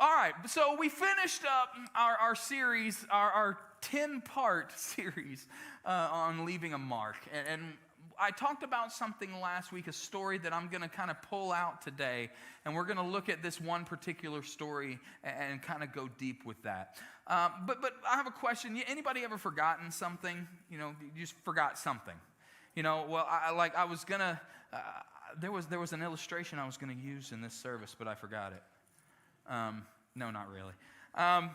All right, so we finished up our series, our 10-part series on leaving a mark. And I talked about something last week, a story that I'm going to kind of pull out today. And we're going to look at this one particular story and kind of go deep with that. But I have a question. Anybody ever forgotten something? You know, you just forgot something. You know, well, I was going to, there was an illustration I was going to use in this service, but I forgot it. No, not really. I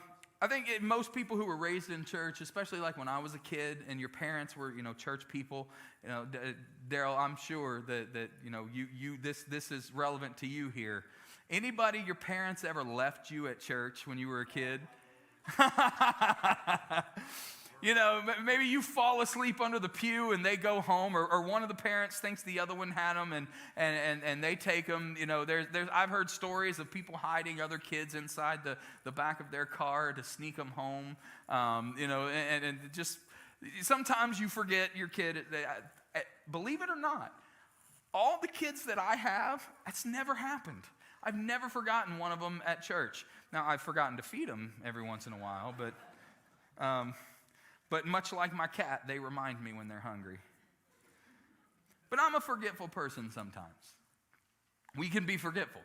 think most people who were raised in church, especially like when I was a kid and your parents were, church people, Daryl, I'm sure that this is relevant to you here. Anybody, your parents ever left you at church when you were a kid? Maybe you fall asleep under the pew and they go home, or one of the parents thinks the other one had them and they take them. I've heard stories of people hiding other kids inside the back of their car to sneak them home. And just sometimes you forget your kid. Believe it or not, all the kids that I have, that's never happened. I've never forgotten one of them at church. Now, I've forgotten to feed them every once in a while, but much like my cat, they remind me when they're hungry. But I'm a forgetful person sometimes. We can be forgetful.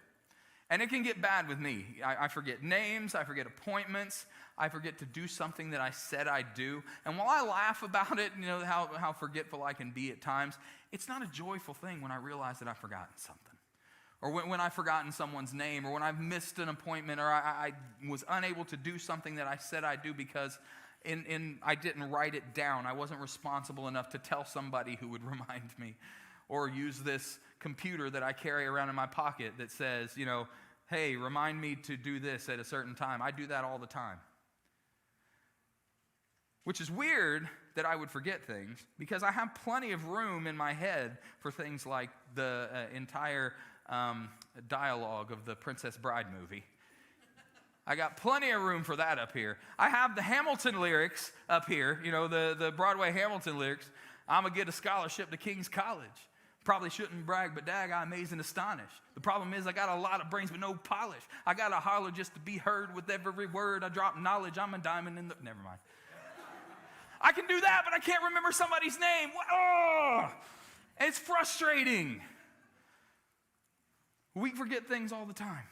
And it can get bad with me. I forget names, I forget appointments, I forget to do something that I said I'd do. And while I laugh about it, how forgetful I can be at times, it's not a joyful thing when I realize that I've forgotten something. Or when I've forgotten someone's name, or when I've missed an appointment, or I was unable to do something that I said I'd do because I didn't write it down. I wasn't responsible enough to tell somebody who would remind me. Or use this computer that I carry around in my pocket that says, hey, remind me to do this at a certain time. I do that all the time. Which is weird that I would forget things, because I have plenty of room in my head for things like the entire dialogue of the Princess Bride movie. I got plenty of room for that up here. I have the Hamilton lyrics up here, the Broadway Hamilton lyrics. I'm going to get a scholarship to King's College. Probably shouldn't brag, but dag, I amaze and astonish. The problem is I got a lot of brains but no polish. I got to holler just to be heard with every word. I drop knowledge. I'm a diamond in the... Never mind. I can do that, but I can't remember somebody's name. Oh! It's frustrating. We forget things all the time.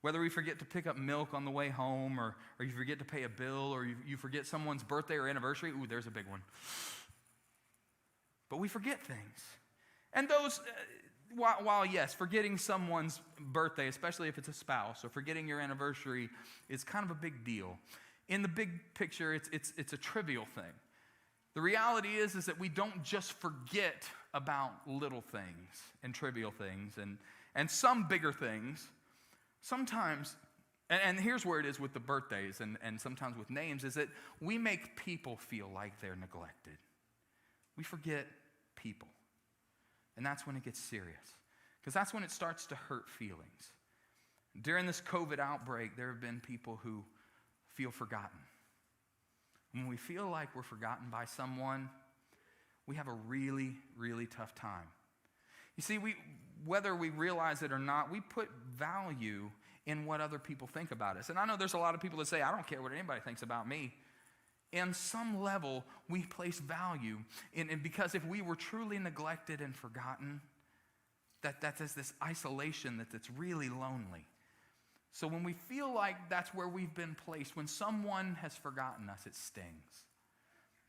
Whether we forget to pick up milk on the way home, or you forget to pay a bill, or you forget someone's birthday or anniversary. Ooh, there's a big one. But we forget things. And those, while yes, forgetting someone's birthday, especially if it's a spouse, or forgetting your anniversary is kind of a big deal. In the big picture, it's a trivial thing. The reality is that we don't just forget about little things and trivial things and some bigger things. Sometimes, and here's where it is with the birthdays and sometimes with names, is that we make people feel like they're neglected. We forget people. And that's when it gets serious. Because that's when it starts to hurt feelings. During this COVID outbreak, there have been people who feel forgotten. When we feel like we're forgotten by someone, we have a really, really tough time. You see, whether we realize it or not, we put value in what other people think about us. And I know there's a lot of people that say, I don't care what anybody thinks about me. In some level, we place value in because if we were truly neglected and forgotten, that's this isolation that's really lonely. So when we feel like that's where we've been placed, when someone has forgotten us, it stings.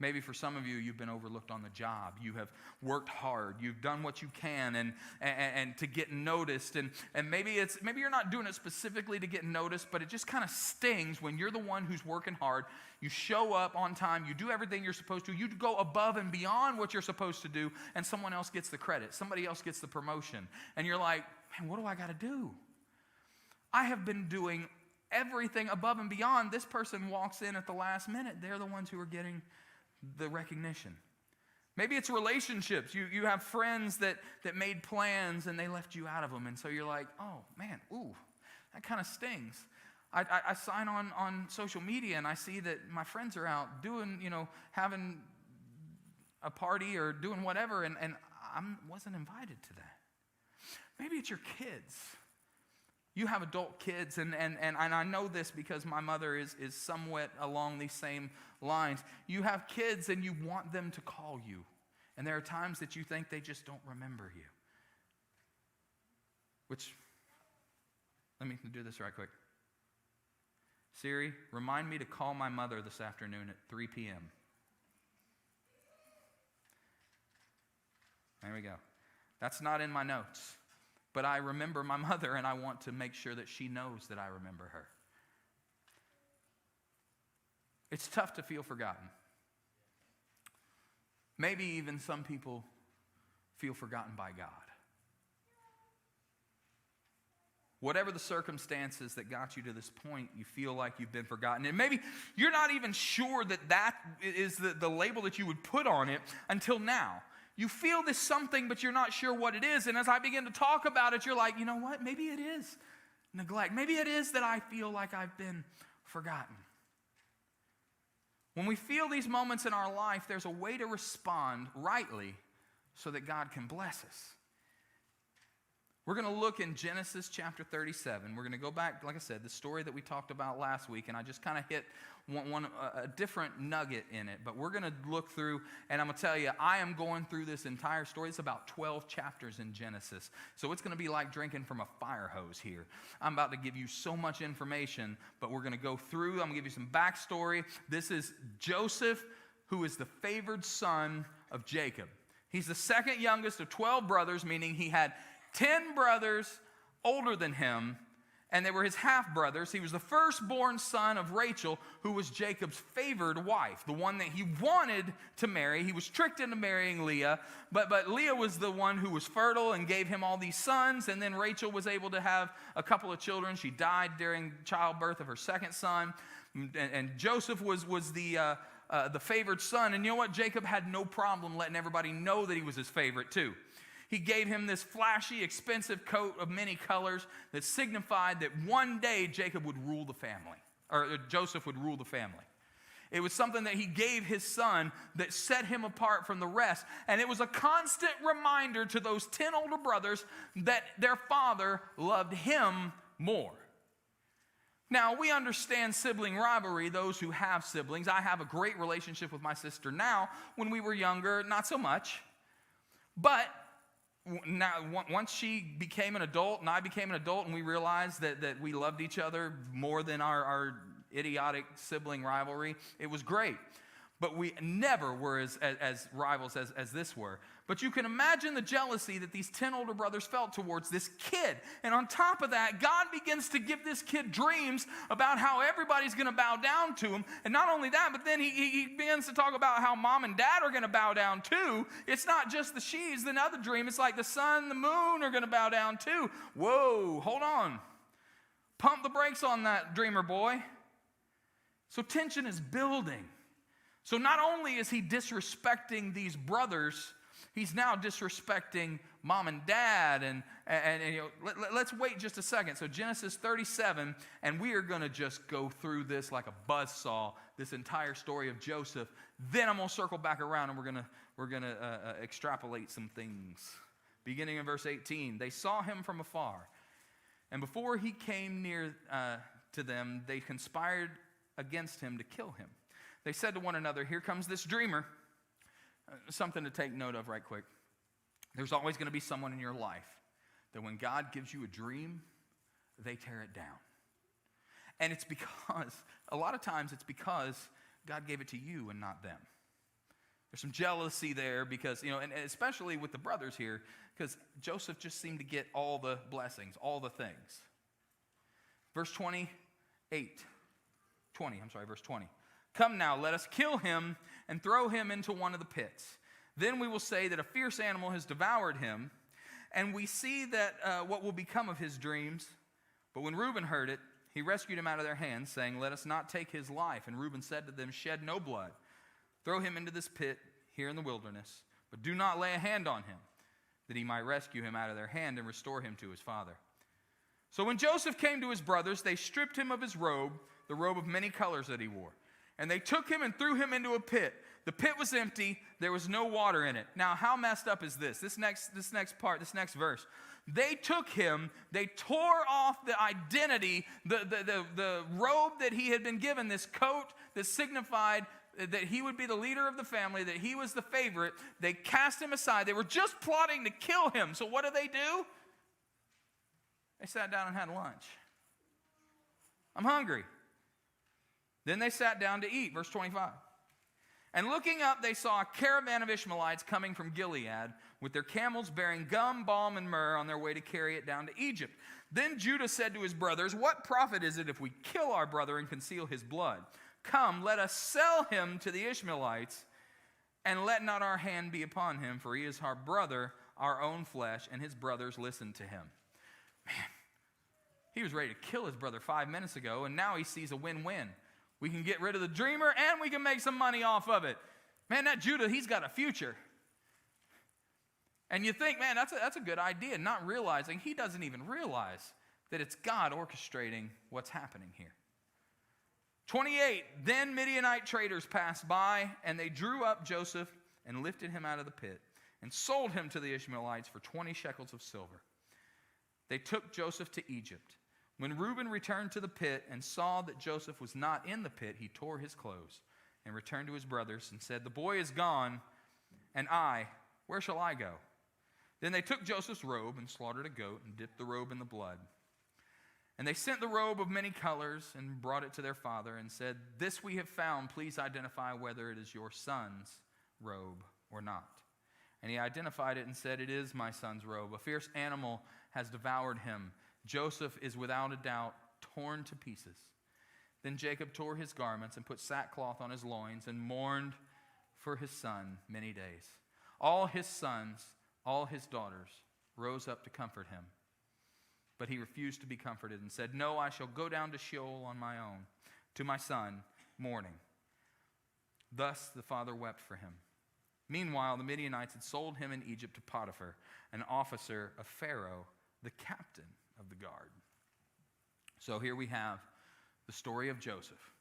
Maybe for some of you, you've been overlooked on the job. You have worked hard. You've done what you can and to get noticed. And maybe you're not doing it specifically to get noticed, but it just kind of stings when you're the one who's working hard. You show up on time. You do everything you're supposed to. You go above and beyond what you're supposed to do, and someone else gets the credit. Somebody else gets the promotion. And you're like, man, what do I got to do? I have been doing everything above and beyond. This person walks in at the last minute. They're the ones who are getting the recognition. Maybe it's relationships. You have friends that made plans and they left you out of them. And so you're like, oh, man, ooh, that kind of stings. I sign on social media and I see that my friends are out doing, having a party or doing whatever, and I wasn't invited to that. Maybe it's your kids. You have adult kids, and I know this because my mother is somewhat along these same lines. You have kids and you want them to call you. And there are times that you think they just don't remember you. Which, let me do this right quick. Siri, remind me to call my mother this afternoon at 3 p.m. There we go. That's not in my notes. But I remember my mother, and I want to make sure that she knows that I remember her. It's tough to feel forgotten. Maybe even some people feel forgotten by God. Whatever the circumstances that got you to this point, you feel like you've been forgotten. And maybe you're not even sure that is the label that you would put on it until now. You feel this something, but you're not sure what it is. And as I begin to talk about it, you're like, you know what? Maybe it is neglect. Maybe it is that I feel like I've been forgotten. When we feel these moments in our life, there's a way to respond rightly so that God can bless us. We're going to look in Genesis chapter 37. We're going to go back, like I said, the story that we talked about last week, and I just kind of hit a different nugget in it. But we're going to look through, and I'm going to tell you, I am going through this entire story. It's about 12 chapters in Genesis. So it's going to be like drinking from a fire hose here. I'm about to give you so much information, but we're going to go through. I'm going to give you some backstory. This is Joseph, who is the favored son of Jacob. He's the second youngest of 12 brothers, meaning he had 10 brothers older than him, and they were his half-brothers. He was the firstborn son of Rachel, who was Jacob's favored wife, the one that he wanted to marry. He was tricked into marrying Leah, but Leah was the one who was fertile and gave him all these sons, and then Rachel was able to have a couple of children. She died during childbirth of her second son, and Joseph was the favored son. And you know what? Jacob had no problem letting everybody know that he was his favorite too. He gave him this flashy, expensive coat of many colors that signified that one day Jacob would rule the family, or Joseph would rule the family. It was something that he gave his son that set him apart from the rest. And it was a constant reminder to those 10 older brothers that their father loved him more. Now, we understand sibling rivalry, those who have siblings. I have a great relationship with my sister now. When we were younger, not so much. But now, once she became an adult and I became an adult and we realized that we loved each other more than our idiotic sibling rivalry, it was great. But we never were as rivals as this were. But you can imagine the jealousy that these 10 older brothers felt towards this kid. And on top of that, God begins to give this kid dreams about how everybody's going to bow down to him. And not only that, but then he begins to talk about how mom and dad are going to bow down too. It's not just the she's, another dream. It's like the sun, the moon are going to bow down too. Whoa, hold on. Pump the brakes on that, dreamer boy. So tension is building. So not only is he disrespecting these brothers, he's now disrespecting mom and dad. And you know, let's wait just a second. So Genesis 37, and we are going to just go through this like a buzzsaw, this entire story of Joseph. Then I'm going to circle back around, and we're going to extrapolate some things. Beginning in verse 18, they saw him from afar, and before he came near to them, they conspired against him to kill him. They said to one another, here comes this dreamer. Something to take note of right quick. There's always going to be someone in your life that when God gives you a dream, they tear it down. And it's because, a lot of times it's because God gave it to you and not them. There's some jealousy there because, you know, and especially with the brothers here, because Joseph just seemed to get all the blessings, all the things. Verse 20. Come now, let us kill him and throw him into one of the pits. Then we will say that a fierce animal has devoured him, and we see that what will become of his dreams. But when Reuben heard it, he rescued him out of their hands, saying, let us not take his life. And Reuben said to them, shed no blood. Throw him into this pit here in the wilderness, but do not lay a hand on him, that he might rescue him out of their hand and restore him to his father. So when Joseph came to his brothers, they stripped him of his robe, the robe of many colors that he wore. And they took him and threw him into a pit, The pit was empty. There was no water in it. Now, how messed up is this? This next verse. They took him, they tore off the identity, the robe that he had been given, this coat that signified that he would be the leader of the family, that he was the favorite. They cast him aside. They were just plotting to kill him. So what do? They sat down and had lunch. I'm hungry. Then they sat down to eat. Verse 25. And looking up, they saw a caravan of Ishmaelites coming from Gilead with their camels bearing gum, balm, and myrrh on their way to carry it down to Egypt. Then Judah said to his brothers, what profit is it if we kill our brother and conceal his blood? Come, let us sell him to the Ishmaelites, and let not our hand be upon him, for he is our brother, our own flesh, and his brothers listened to him. Man, he was ready to kill his brother 5 minutes ago, and now he sees a win-win. We can get rid of the dreamer, and we can make some money off of it. Man, that Judah, he's got a future. And you think, man, that's a good idea, not realizing he doesn't even realize that it's God orchestrating what's happening here. 28, then Midianite traders passed by, and they drew up Joseph and lifted him out of the pit and sold him to the Ishmaelites for 20 shekels of silver. They took Joseph to Egypt. When Reuben returned to the pit and saw that Joseph was not in the pit, he tore his clothes and returned to his brothers and said, the boy is gone, and where shall I go? Then they took Joseph's robe and slaughtered a goat and dipped the robe in the blood. And they sent the robe of many colors and brought it to their father and said, this we have found. Please identify whether it is your son's robe or not. And he identified it and said, it is my son's robe. A fierce animal has devoured him. Joseph is without a doubt torn to pieces. Then Jacob tore his garments and put sackcloth on his loins and mourned for his son many days. All his sons, all his daughters rose up to comfort him. But he refused to be comforted and said, no, I shall go down to Sheol on my own, to my son, mourning. Thus the father wept for him. Meanwhile, the Midianites had sold him in Egypt to Potiphar, an officer of Pharaoh, the captain of the guard. So here we have the story of Joseph,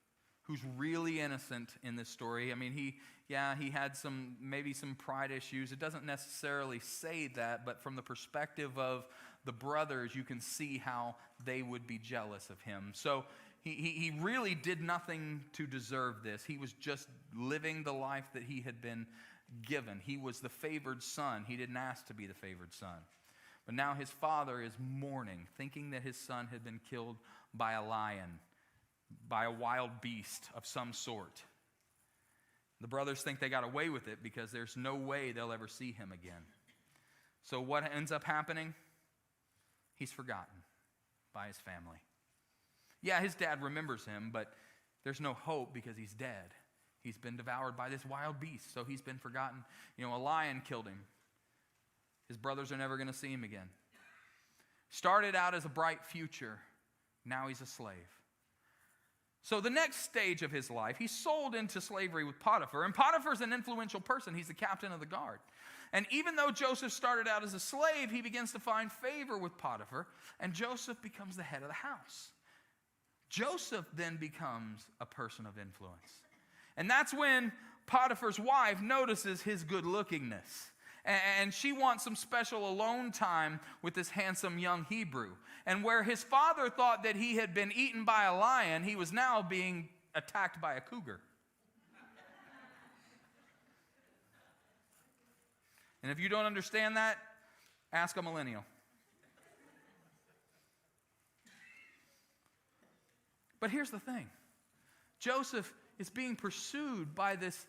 who's really innocent in this story. I mean, he had maybe some pride issues. It doesn't necessarily say that, but from the perspective of the brothers, you can see how they would be jealous of him. So he really did nothing to deserve this. He was just living the life that he had been given. He was the favored son. He didn't ask to be the favored son. But now his father is mourning, thinking that his son had been killed by a lion, by a wild beast of some sort. The brothers think they got away with it because there's no way they'll ever see him again. So what ends up happening? He's forgotten by his family. Yeah, his dad remembers him, but there's no hope because he's dead. He's been devoured by this wild beast, so he's been forgotten. A lion killed him. His brothers are never going to see him again. Started out as a bright future. Now he's a slave. So the next stage of his life, he's sold into slavery with Potiphar. And Potiphar's an influential person. He's the captain of the guard. And even though Joseph started out as a slave, he begins to find favor with Potiphar. And Joseph becomes the head of the house. Joseph then becomes a person of influence. And that's when Potiphar's wife notices his good-lookingness. And she wants some special alone time with this handsome young Hebrew. And where his father thought that he had been eaten by a lion, he was now being attacked by a cougar. And if you don't understand that, ask a millennial. But here's the thing. Joseph is being pursued by this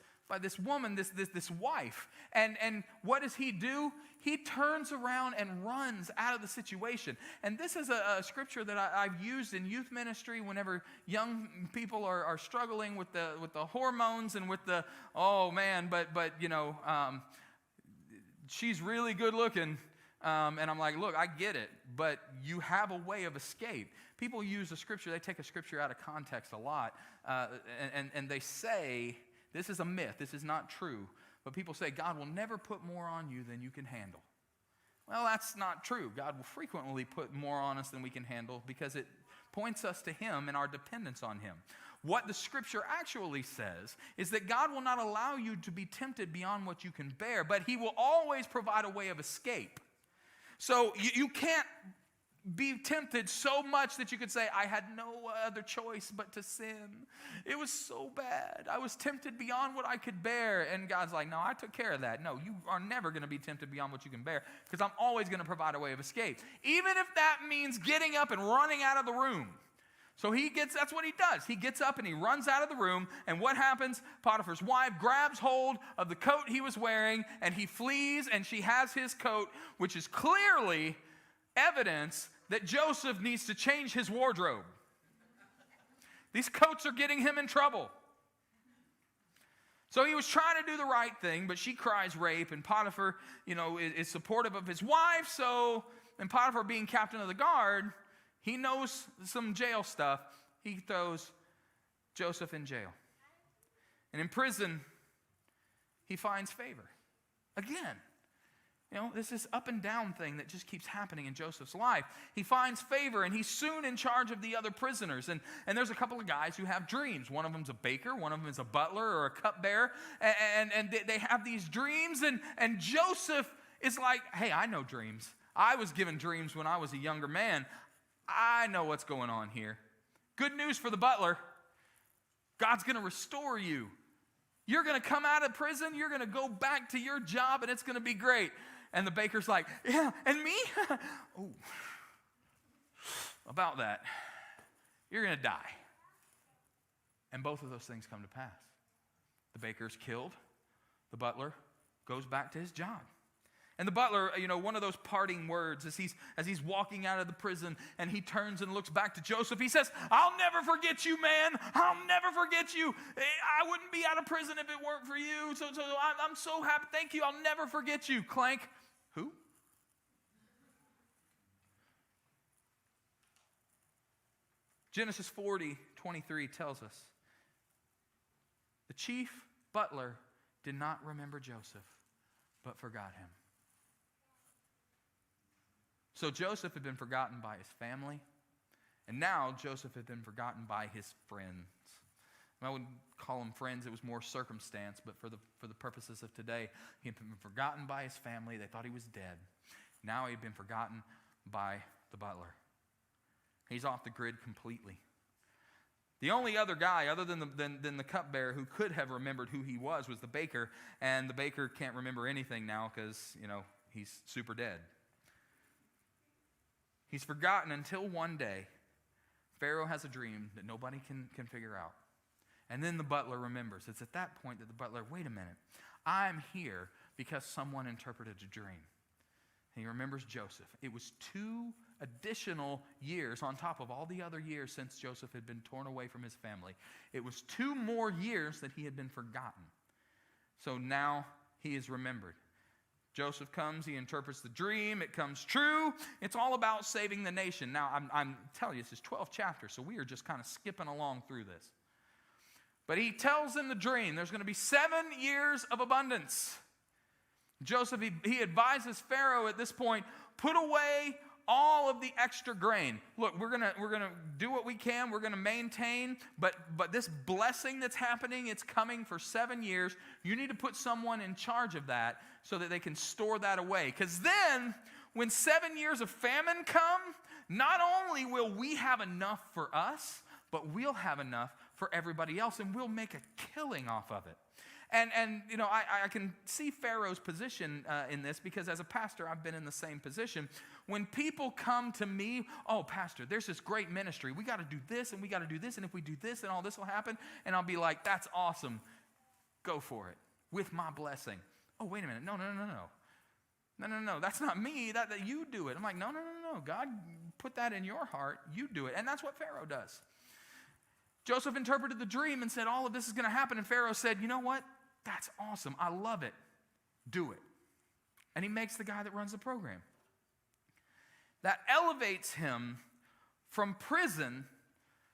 woman, this wife. And what does he do? He turns around and runs out of the situation. And this is a scripture that I've used in youth ministry whenever young people are struggling with the hormones and with the, she's really good looking. And I'm like, look, I get it, but you have a way of escape. People use a scripture, they take a scripture out of context a lot, and they say, this is a myth, this is not true, but people say God will never put more on you than you can handle. Well, that's not true. God will frequently put more on us than we can handle because it points us to Him and our dependence on Him. What the scripture actually says is that God will not allow you to be tempted beyond what you can bear, but he will always provide a way of escape. So you can't be tempted so much that you could say, I had no other choice but to sin. It was so bad. I was tempted beyond what I could bear. And God's like, no, I took care of that. No, you are never going to be tempted beyond what you can bear, because I'm always going to provide a way of escape. Even if that means getting up and running out of the room. So that's what he does. He gets up and he runs out of the room, and what happens? Potiphar's wife grabs hold of the coat he was wearing, and he flees, and she has his coat, which is clearly evidence that Joseph needs to change his wardrobe. These coats are getting him in trouble. So he was trying to do the right thing, but she cries rape, and Potiphar, is supportive of his wife. And Potiphar, being captain of the guard, he knows some jail stuff. He throws Joseph in jail. And in prison, he finds favor. Again, this is up and down thing that just keeps happening in Joseph's life. He finds favor, and he's soon in charge of the other prisoners. And there's a couple of guys who have dreams. One of them's a baker, one of them is a butler or a cupbearer. And they have these dreams, and Joseph is like, hey, I know dreams. I was given dreams when I was a younger man. I know what's going on here. Good news for the butler. God's going to restore you. You're going to come out of prison. You're going to go back to your job, and it's going to be great. And the baker's like, yeah, and me? Oh, about that. You're going to die. And both of those things come to pass. The baker's killed. The butler goes back to his job. And the butler, one of those parting words as he's walking out of the prison, and he turns and looks back to Joseph. He says, I'll never forget you, man. I'll never forget you. I wouldn't be out of prison if it weren't for you. So I'm so happy. Thank you. I'll never forget you. Clank. Who? Genesis 40:23 tells us, the chief butler did not remember Joseph, but forgot him. So Joseph had been forgotten by his family, and now Joseph had been forgotten by his friends. I wouldn't call them friends, it was more circumstance, but for the purposes of today, he had been forgotten by his family. They thought he was dead. Now he had been forgotten by the butler. He's off the grid completely. The only other guy other than the cupbearer who could have remembered who he was the baker, and the baker can't remember anything now because, he's super dead. He's forgotten until one day, Pharaoh has a dream that nobody can figure out. And then the butler remembers. It's at that point that the butler, wait a minute, I'm here because someone interpreted a dream. And he remembers Joseph. It was 2 additional years on top of all the other years since Joseph had been torn away from his family. It was 2 more years that he had been forgotten. So now he is remembered. Joseph comes, he interprets the dream, it comes true. It's all about saving the nation. Now, I'm telling you, this is 12 chapters, so we are just kind of skipping along through this. But he tells them the dream. There's going to be 7 years of abundance. Joseph, he advises Pharaoh at this point, put away all of the extra grain. Look, we're gonna do what we can. We're gonna maintain, but this blessing that's happening, it's coming for 7 years. You need to put someone in charge of that so that they can store that away. Because then, when 7 years of famine come, not only will we have enough for us, but we'll have enough for everybody else, and we'll make a killing off of it. And I can see Pharaoh's position in this, because as a pastor, I've been in the same position. When people come to me, oh, pastor, there's this great ministry. We got to do this, and we got to do this, and if we do this, then all this will happen. And I'll be like, that's awesome. Go for it with my blessing. Oh, wait a minute. No. No, that's not me. That you do it. I'm like, no. God put that in your heart. You do it. And that's what Pharaoh does. Joseph interpreted the dream and said, all of this is going to happen. And Pharaoh said, you know what? That's awesome. I love it. Do it. And he makes the guy that runs the program. That elevates him from prison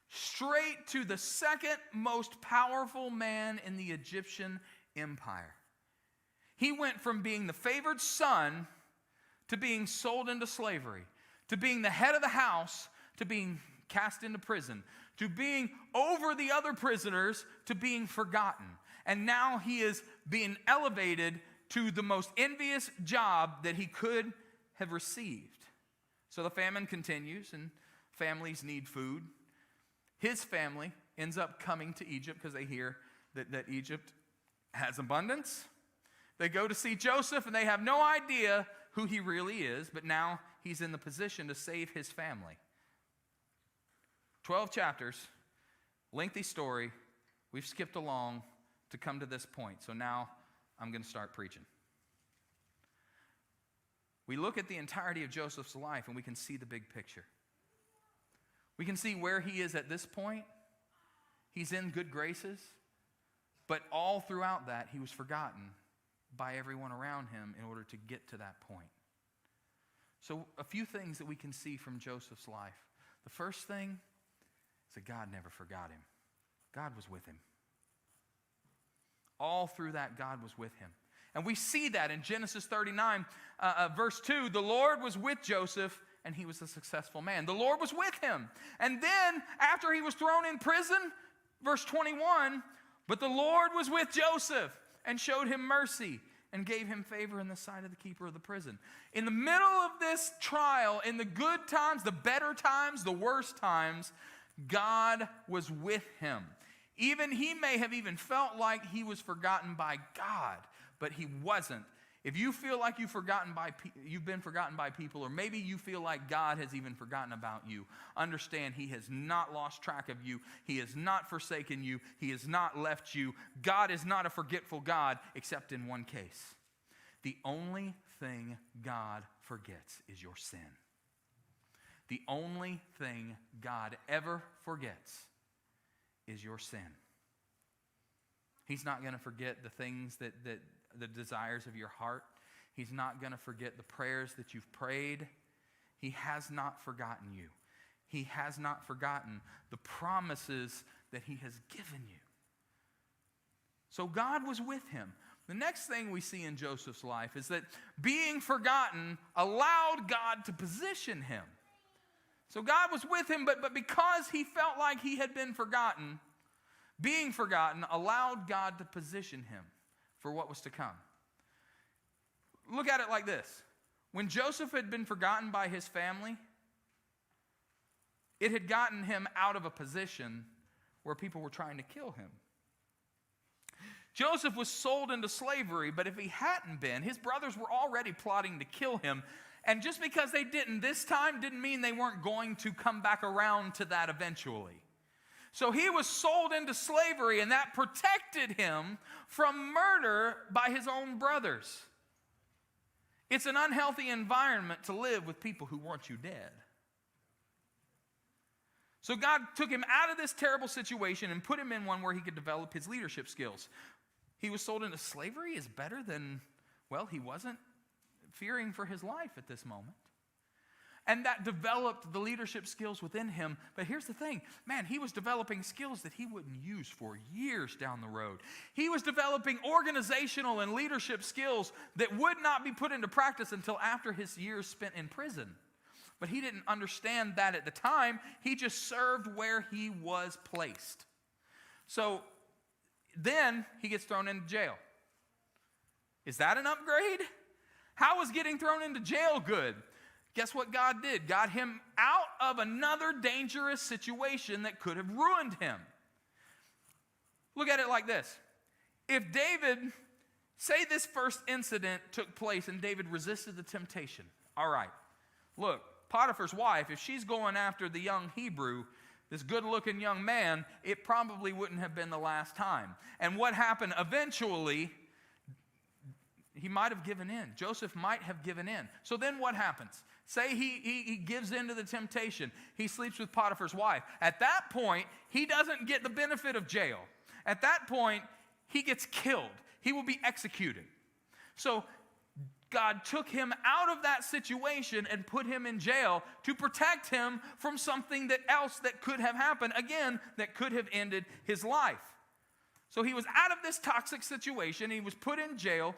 straight to the second most powerful man in the Egyptian empire. He went from being the favored son to being sold into slavery, to being the head of the house, to being cast into prison, to being over the other prisoners, to being forgotten. And now he is being elevated to the most envious job that he could have received. So the famine continues, and families need food. His family ends up coming to Egypt because they hear that Egypt has abundance. They go to see Joseph, and they have no idea who he really is, but now he's in the position to save his family. 12 chapters, lengthy story. We've skipped along to come to this point, so now I'm going to start preaching. We look at the entirety of Joseph's life, and we can see the big picture. We can see where he is at this point. He's in good graces, but all throughout that, he was forgotten by everyone around him in order to get to that point. So a few things that we can see from Joseph's life. The first thing is that God never forgot him. God was with him. All through that, God was with him. And we see that in Genesis 39, verse 2. The Lord was with Joseph, and he was a successful man. The Lord was with him. And then, after he was thrown in prison, verse 21, but the Lord was with Joseph and showed him mercy and gave him favor in the sight of the keeper of the prison. In the middle of this trial, in the good times, the better times, the worst times, God was with him. Even he may have even felt like he was forgotten by God, but he wasn't. If you feel like you've been forgotten by people, or maybe you feel like God has even forgotten about you, understand he has not lost track of you. He has not forsaken you. He has not left you. God is not a forgetful God, except in one case. The only thing God forgets is your sin. The only thing God ever forgets is your sin. He's not going to forget the things that the desires of your heart. He's not going to forget the prayers that you've prayed. He has not forgotten you. He has not forgotten the promises that he has given you. So God was with him. The next thing we see in Joseph's life is that being forgotten allowed God to position him. So God was with him, but because he felt like he had been forgotten, being forgotten allowed God to position him for what was to come. Look at it like this. When Joseph had been forgotten by his family, it had gotten him out of a position where people were trying to kill him. Joseph was sold into slavery, but if he hadn't been, his brothers were already plotting to kill him. And just because they didn't this time didn't mean they weren't going to come back around to that eventually. So he was sold into slavery, and that protected him from murder by his own brothers. It's an unhealthy environment to live with people who want you dead. So God took him out of this terrible situation and put him in one where he could develop his leadership skills. He was sold into slavery is better than, well, he wasn't fearing for his life at this moment. And that developed the leadership skills within him. But here's the thing, man, he was developing skills that he wouldn't use for years down the road. He was developing organizational and leadership skills that would not be put into practice until after his years spent in prison. But he didn't understand that at the time. He just served where he was placed. So then he gets thrown into jail. Is that an upgrade? How was getting thrown into jail good? Guess what God did? Got him out of another dangerous situation that could have ruined him. Look at it like this. If David, say this first incident took place and David resisted the temptation. All right, look, Potiphar's wife, if she's going after the young Hebrew, this good-looking young man, it probably wouldn't have been the last time. And what happened eventually, he might have given in. Joseph might have given in. So then what happens? Say he gives in to the temptation. He sleeps with Potiphar's wife. At that point, he doesn't get the benefit of jail. At that point, he gets killed. He will be executed. So God took him out of that situation and put him in jail to protect him from something else that could have happened, again, that could have ended his life. So he was out of this toxic situation. He was put in jail.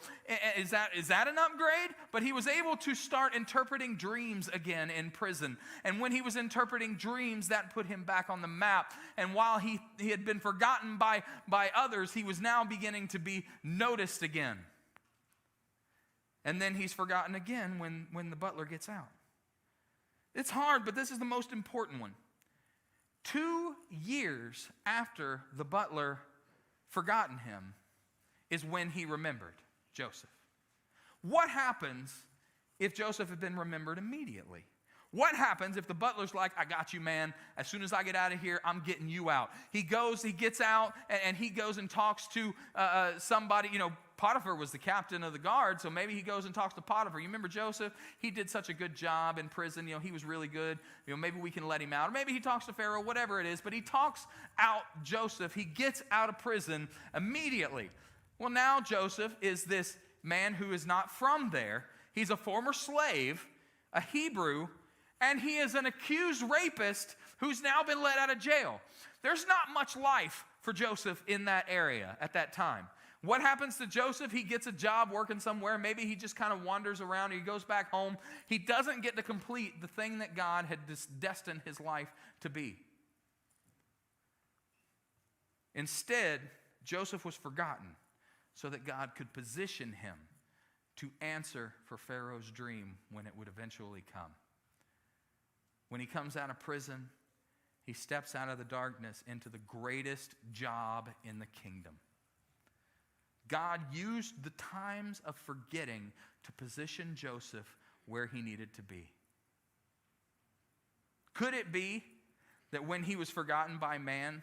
Is that an upgrade? But he was able to start interpreting dreams again in prison. And when he was interpreting dreams, that put him back on the map. And while he had been forgotten by others, he was now beginning to be noticed again. And then he's forgotten again when the butler gets out. It's hard, but this is the most important one. 2 years after the butler forgotten him is when he remembered Joseph. What happens if Joseph had been remembered immediately? What happens if the butler's like, I got you, man. As soon as I get out of here, I'm getting you out. He gets out, and he goes and talks to somebody. Potiphar was the captain of the guard, so maybe he goes and talks to Potiphar. You remember Joseph? He did such a good job in prison. He was really good. Maybe we can let him out. Or maybe he talks to Pharaoh, whatever it is. But he talks out Joseph. He gets out of prison immediately. Well, now Joseph is this man who is not from there. He's a former slave, a Hebrew, and he is an accused rapist who's now been let out of jail. There's not much life for Joseph in that area at that time. What happens to Joseph? He gets a job working somewhere. Maybe he just kind of wanders around. He goes back home. He doesn't get to complete the thing that God had destined his life to be. Instead, Joseph was forgotten so that God could position him to answer for Pharaoh's dream when it would eventually come. When he comes out of prison, he steps out of the darkness into the greatest job in the kingdom. God used the times of forgetting to position Joseph where he needed to be. Could it be that when he was forgotten by man,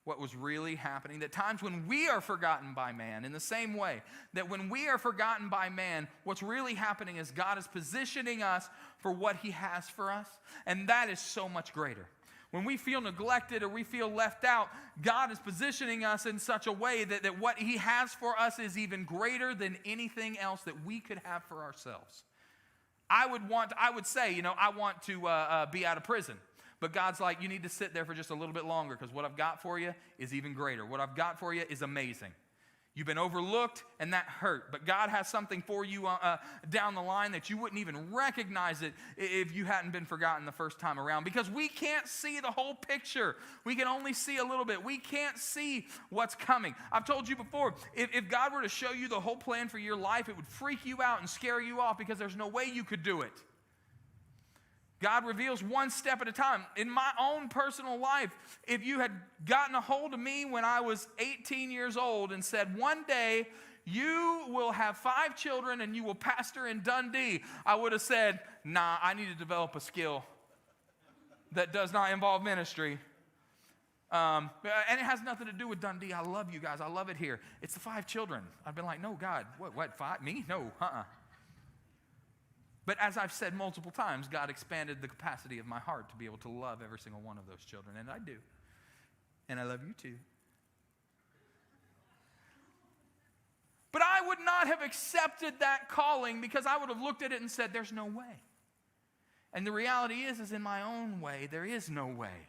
what was really happening, that times when we are forgotten by man, in the same way, that when we are forgotten by man, what's really happening is God is positioning us for what he has for us, and that is so much greater. When we feel neglected or we feel left out, God is positioning us in such a way that what he has for us is even greater than anything else that we could have for ourselves. I would say, I want to be out of prison. But God's like, you need to sit there for just a little bit longer because what I've got for you is even greater. What I've got for you is amazing. You've been overlooked, and that hurt. But God has something for you down the line that you wouldn't even recognize it if you hadn't been forgotten the first time around. Because we can't see the whole picture. We can only see a little bit. We can't see what's coming. I've told you before, if God were to show you the whole plan for your life, it would freak you out and scare you off because there's no way you could do it. God reveals one step at a time. In my own personal life, if you had gotten a hold of me when I was 18 years old and said, one day you will have 5 children and you will pastor in Dundee, I would have said, nah, I need to develop a skill that does not involve ministry. And it has nothing to do with Dundee. I love you guys. I love it here. It's the 5 children. I've been like, no, God, what 5? Me? No, But as I've said multiple times, God expanded the capacity of my heart to be able to love every single one of those children, and I do. And I love you too. But I would not have accepted that calling because I would have looked at it and said, there's no way. And the reality is in my own way, there is no way.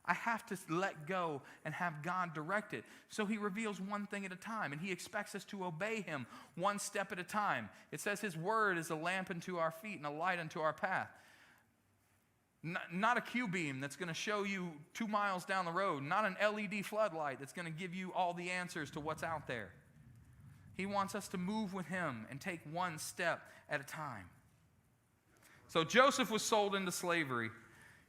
I have to let go and have God direct it. So he reveals one thing at a time, and he expects us to obey him one step at a time. It says his word is a lamp unto our feet and a light unto our path. Not a Q-beam that's going to show you 2 miles down the road. Not an LED floodlight that's going to give you all the answers to what's out there. He wants us to move with him and take one step at a time. So Joseph was sold into slavery.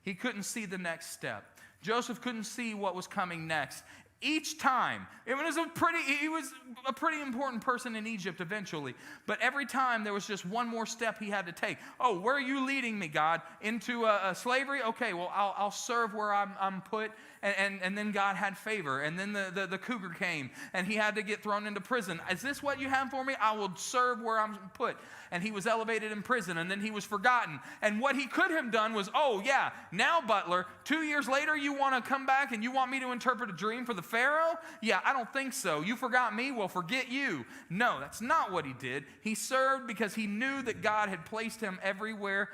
He couldn't see the next step. Joseph couldn't see what was coming next. Each time, he was a pretty important person in Egypt eventually, but every time there was just one more step he had to take. Oh, where are you leading me, God? Into slavery? Okay, well, I'll serve where I'm put, and then God had favor, and then the cougar came, and he had to get thrown into prison. Is this what you have for me? I will serve where I'm put. And he was elevated in prison, and then he was forgotten. And what he could have done was, oh yeah, now butler, 2 years later you want to come back and you want me to interpret a dream for the Pharaoh? Yeah, I don't think so. You forgot me? Well, forget you. No, that's not what he did. He served because he knew that God had placed him everywhere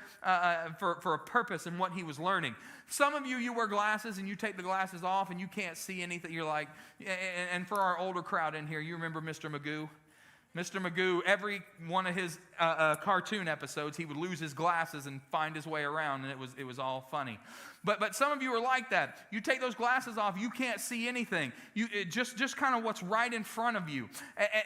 for a purpose in what he was learning. Some of you, you wear glasses and you take the glasses off and you can't see anything. You're like, and for our older crowd in here, you remember Mr. Magoo? Mr. Magoo, every one of his cartoon episodes, he would lose his glasses and find his way around, and it was all funny. But some of you are like that. You take those glasses off, you can't see anything. Just kind of what's right in front of you.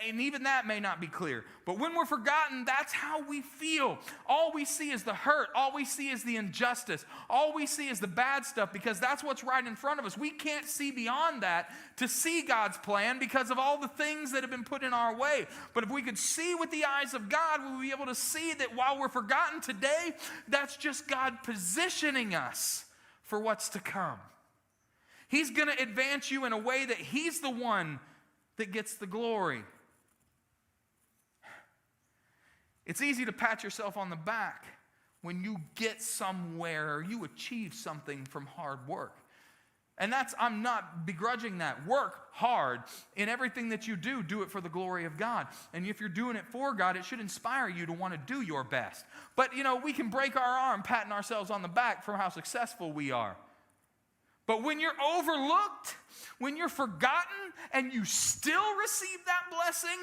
And even that may not be clear. But when we're forgotten, that's how we feel. All we see is the hurt. All we see is the injustice. All we see is the bad stuff, because that's what's right in front of us. We can't see beyond that to see God's plan because of all the things that have been put in our way. But if we could see with the eyes of God, we would be able to see that while we're forgotten today, that's just God positioning us for what's to come. He's going to advance you in a way that he's the one that gets the glory. It's easy to pat yourself on the back when you get somewhere or you achieve something from hard work. And I'm not begrudging that. Work hard in everything that you do. Do it for the glory of God. And if you're doing it for God, it should inspire you to want to do your best. But, we can break our arm patting ourselves on the back for how successful we are. But when you're overlooked, when you're forgotten, and you still receive that blessing,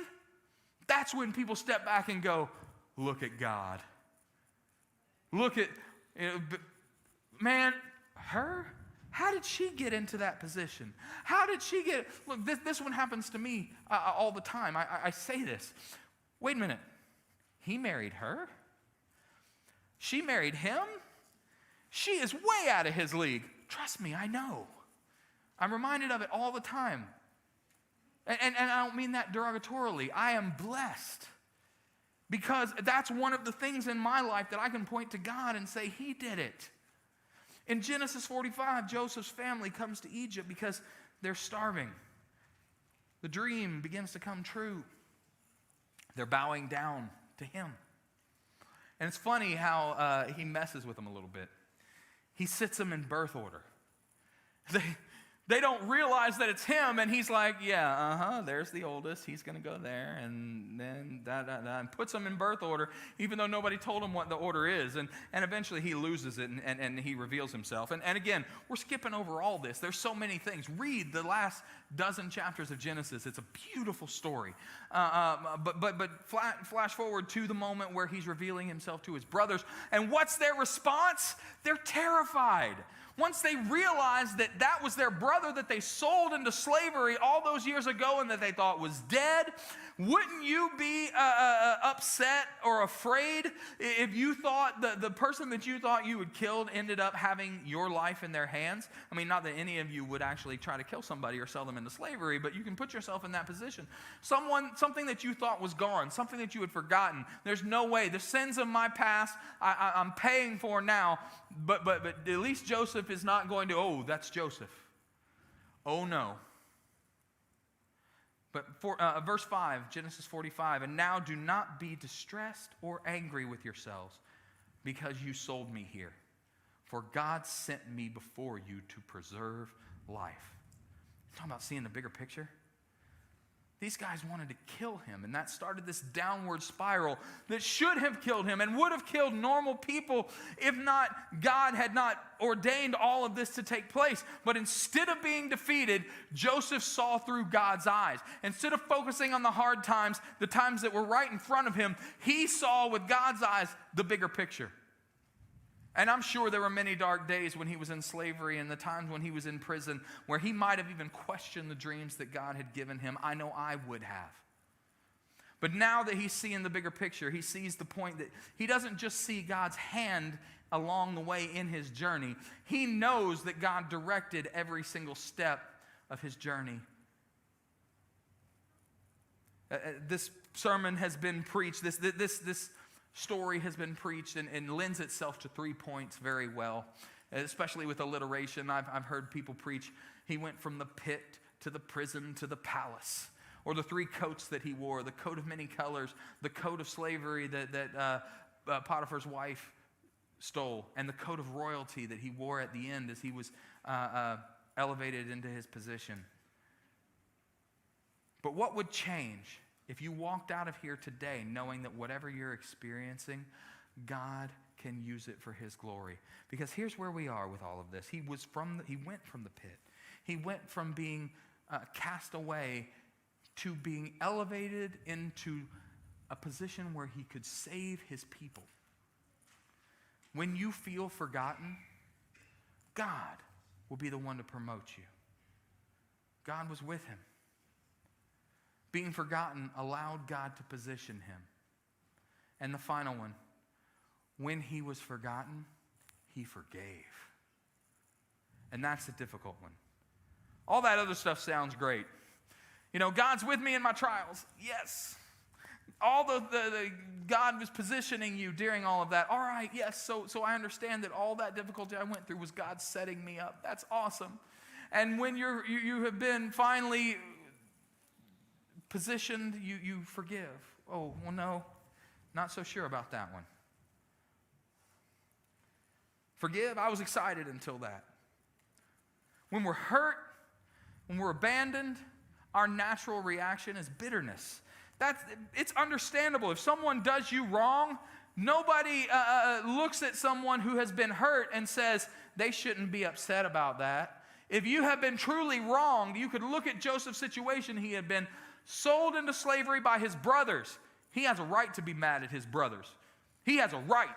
that's when people step back and go, look at God. Look at, man, her? How did she get into that position? How did she get... Look, this one happens to me all the time. I say this. Wait a minute. He married her? She married him? She is way out of his league. Trust me, I know. I'm reminded of it all the time. And I don't mean that derogatorily. I am blessed. Because that's one of the things in my life that I can point to God and say, he did it. In Genesis 45, Joseph's family comes to Egypt because they're starving. The dream begins to come true. They're bowing down to him. And it's funny how he messes with them a little bit. He sits them in birth order. They don't realize that it's him, and he's like, there's the oldest. He's going to go there, and then and puts them in birth order, even though nobody told him what the order is. And eventually he loses it, and he reveals himself. And again, we're skipping over all this. There's so many things. Read the last dozen chapters of Genesis. It's a beautiful story. But flash forward to the moment where he's revealing himself to his brothers. And what's their response? They're terrified. Once they realized that that was their brother that they sold into slavery all those years ago and that they thought was dead, wouldn't you be upset or afraid if you thought the person that you thought you had killed ended up having your life in their hands? I mean, not that any of you would actually try to kill somebody or sell them into slavery, but you can put yourself in that position. Something that you thought was gone, something that you had forgotten. There's no way. The sins of my past, I'm paying for now, but at least Joseph is not going to, oh, that's Joseph. Oh, no. But verse 5, Genesis 45, and now do not be distressed or angry with yourselves because you sold me here. For God sent me before you to preserve life. Talking about seeing the bigger picture. These guys wanted to kill him, and that started this downward spiral that should have killed him and would have killed normal people if not God had not ordained all of this to take place. But instead of being defeated, Joseph saw through God's eyes. Instead of focusing on the hard times, the times that were right in front of him, he saw with God's eyes the bigger picture. And I'm sure there were many dark days when he was in slavery and the times when he was in prison where he might have even questioned the dreams that God had given him. I know I would have. But now that he's seeing the bigger picture, he sees the point that he doesn't just see God's hand along the way in his journey. He knows that God directed every single step of his journey. This sermon has been preached, this story has been preached and lends itself to 3 points very well, especially with alliteration. I've heard people preach, he went from the pit to the prison to the palace, or the 3 coats that he wore, the coat of many colors, the coat of slavery that Potiphar's wife stole, and the coat of royalty that he wore at the end as he was elevated into his position. But what would change if you walked out of here today knowing that whatever you're experiencing, God can use it for his glory? Because here's where we are with all of this. He went from the pit. He went from being cast away to being elevated into a position where he could save his people. When you feel forgotten, God will be the one to promote you. God was with him. Being forgotten allowed God to position him. And the final one, when he was forgotten, he forgave. And that's the difficult one. All that other stuff sounds great. You know, God's with me in my trials. Yes. All the God was positioning you during all of that. All right, yes. So I understand that all that difficulty I went through was God setting me up. That's awesome. And when you have been finally positioned, you forgive. Oh, well, no, not so sure about that one. Forgive, I was excited until that. When we're hurt, when we're abandoned, our natural reaction is bitterness. It's understandable. If someone does you wrong, nobody looks at someone who has been hurt and says they shouldn't be upset about that. If you have been truly wronged, you could look at Joseph's situation. He had been sold into slavery by his brothers. He has a right to be mad at his brothers. He has a right.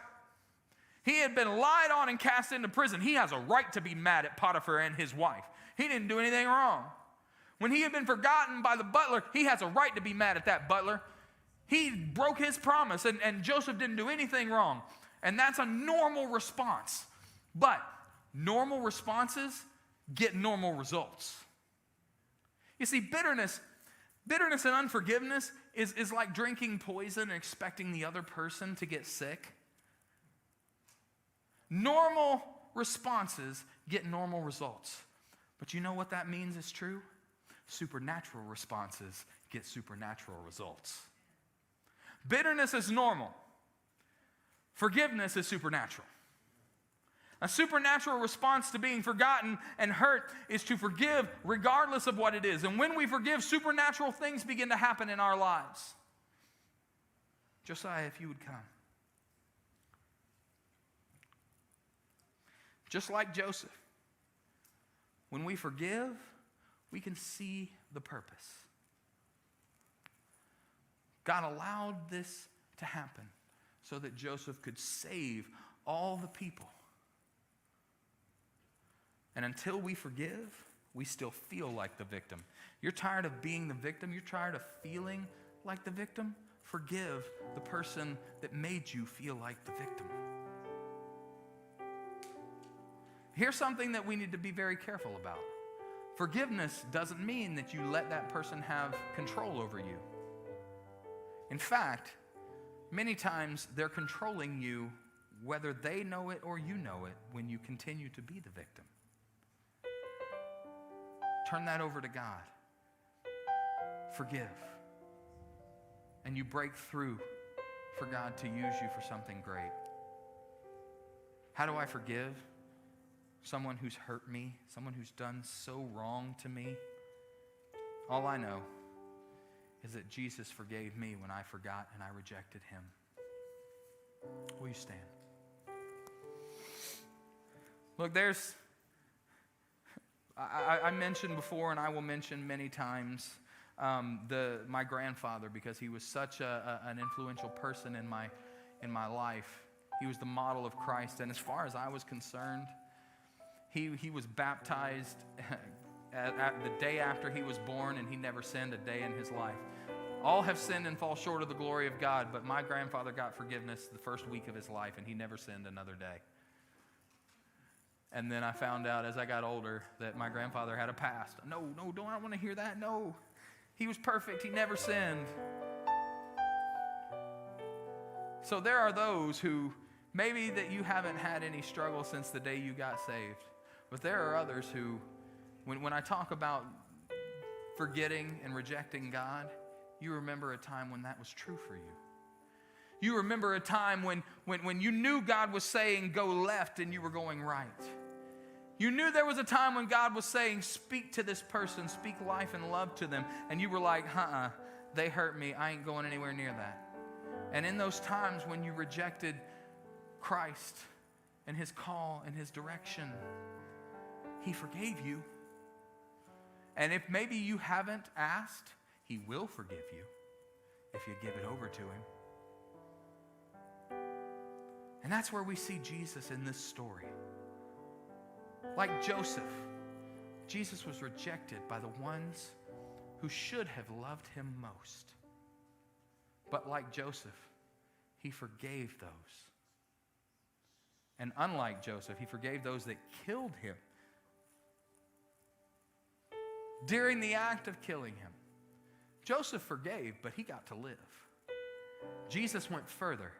He had been lied on and cast into prison. He has a right to be mad at Potiphar and his wife. He didn't do anything wrong. When he had been forgotten by the butler, he has a right to be mad at that butler. He broke his promise, and Joseph didn't do anything wrong. And that's a normal response. But normal responses get normal results. You see, bitterness and unforgiveness is like drinking poison and expecting the other person to get sick. Normal responses get normal results. But you know what that means is true? Supernatural responses get supernatural results. Bitterness is normal. Forgiveness is supernatural. A supernatural response to being forgotten and hurt is to forgive regardless of what it is. And when we forgive, supernatural things begin to happen in our lives. Josiah, if you would come. Just like Joseph, when we forgive, we can see the purpose. God allowed this to happen so that Joseph could save all the people. And until we forgive, we still feel like the victim. You're tired of being the victim? You're tired of feeling like the victim? Forgive the person that made you feel like the victim. Here's something that we need to be very careful about. Forgiveness doesn't mean that you let that person have control over you. In fact, many times they're controlling you whether they know it or you know it when you continue to be the victim. Turn that over to God. Forgive. And you break through for God to use you for something great. How do I forgive someone who's hurt me, someone who's done so wrong to me? All I know is that Jesus forgave me when I forgot and I rejected him. Will you stand? Look, I mentioned before, and I will mention many times, my grandfather, because he was such an influential person in my life. He was the model of Christ, and as far as I was concerned, he was baptized at the day after he was born, and he never sinned a day in his life. All have sinned and fall short of the glory of God, but my grandfather got forgiveness the first week of his life, and he never sinned another day. And then I found out as I got older that my grandfather had a past. No, don't I want to hear that? No. He was perfect. He never sinned. So there are those who, maybe that you haven't had any struggle since the day you got saved. But there are others who, when I talk about forgetting and rejecting God, you remember a time when that was true for you. You remember a time when you knew God was saying go left and you were going right. You knew there was a time when God was saying, speak to this person, speak life and love to them. And you were like, they hurt me. I ain't going anywhere near that. And in those times when you rejected Christ and his call and his direction, he forgave you. And if maybe you haven't asked, he will forgive you if you give it over to him. And that's where we see Jesus in this story. Like Joseph, Jesus was rejected by the ones who should have loved him most. But like Joseph, he forgave those. And unlike Joseph, he forgave those that killed him. During the act of killing him, Joseph forgave, but he got to live. Jesus went further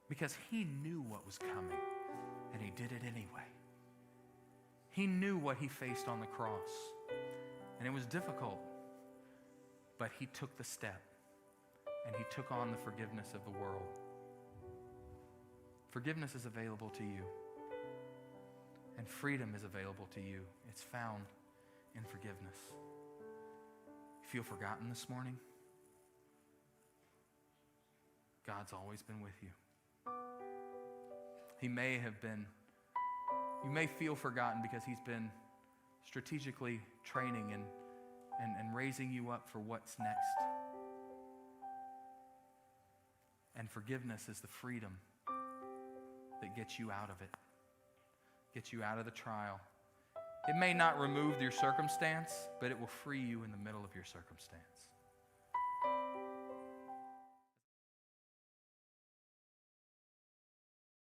because he knew what was coming, and he did it anyway. He knew what he faced on the cross, and it was difficult, but he took the step, and he took on the forgiveness of the world. Forgiveness is available to you, and freedom is available to you. It's found in forgiveness. You feel forgotten this morning? God's always been with you. You may feel forgotten because he's been strategically training and raising you up for what's next. And forgiveness is the freedom that gets you out of it, gets you out of the trial. It may not remove your circumstance, but it will free you in the middle of your circumstance.